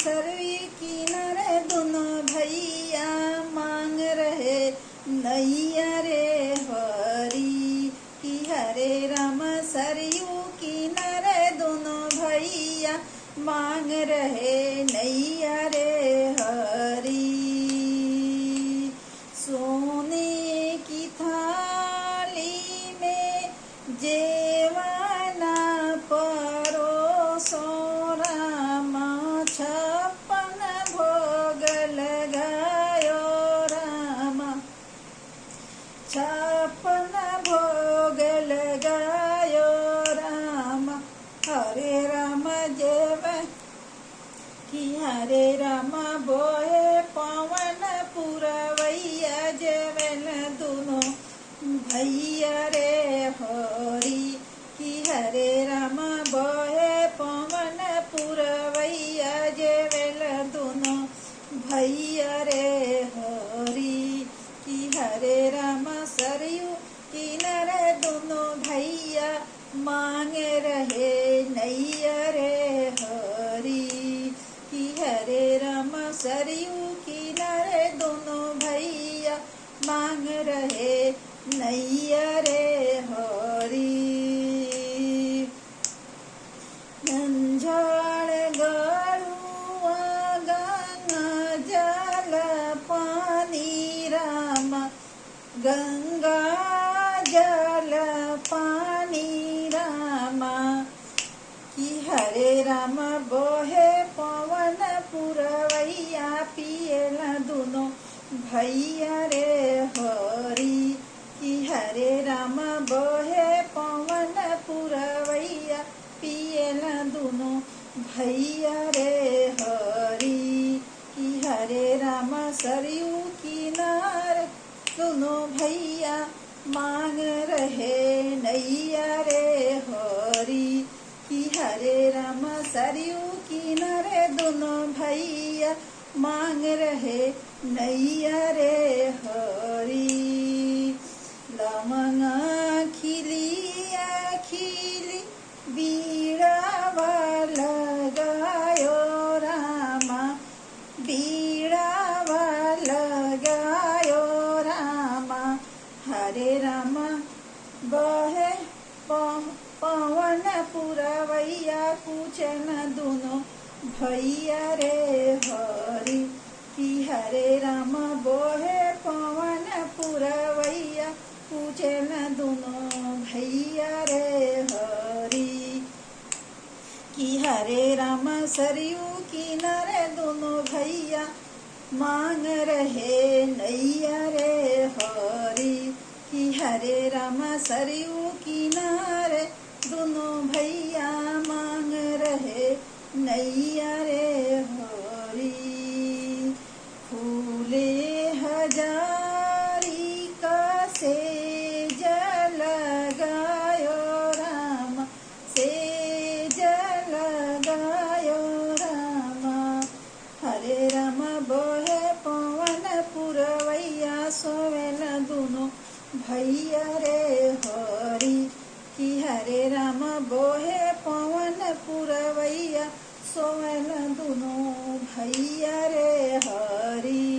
सरवी किनारे दोनों भैया मांग रहे नैया रे हरी कि हरे राम सरयू किनारे दोनों भैया मांग रहे नैया रे हरी। सोने की थाली में जेवाना परोसो रामा 56 भोग लगायो रामा 56 भोग लगायो रामा। हरे राम जेव कि हरे राम बोहे पवन पुरवैया जेवन दोनों भैया रे हरी कि हरे राम बोहे पवन पुरवैया जेवन दोनों भैया रे हरी कि हरे राम सरयू किनारे दोनों भैया मांग रहे नैया रे हरी कि हरे राम सरयू किनारे दोनों भैया मांग रहे नैया रे हरी। झंझाड़ गरुआ गंगा जल पानी राम गंगा जल पानी रामा कि हरे राम बोहे पवन पुरवैया पियला दोनों भैया रे हरी कि हरे राम बोहे पवन पुरवैया पियला दोनों भैया रे हरी कि हरे राम सरयू किनारे दोनों भैया मांग रहे नैया रे हरी कि हरे राम सरयू किनारे दोनों भैया मांग रहे नैया रे हरी। लमंगा खिलिया खिली बीड़ावा लगायो रामा बीड़ावा लगायो रामा। हरे राम बहे पवन पुरवैया पूछन दोनों भैया रे हरी कि हरे राम बोहे पवन पुरवैया पूछन दोनों भैया रे हरी कि हरे राम सरयू किनारे दोनों भैया मांग रहे नैया रे हरी कि हरे राम सरयू किनारे दोनों भैया मांग रहे नैया रे हरी। फूले हजारी का सेज लगायो राम सेज लगायो रामा। हरे राम बोहे पवन पुरवैया सोवेल दोनों भैया रे हरी कि हरे राम बोहे पवन पुरवैया सोवेल दोनों भैया रे हरी।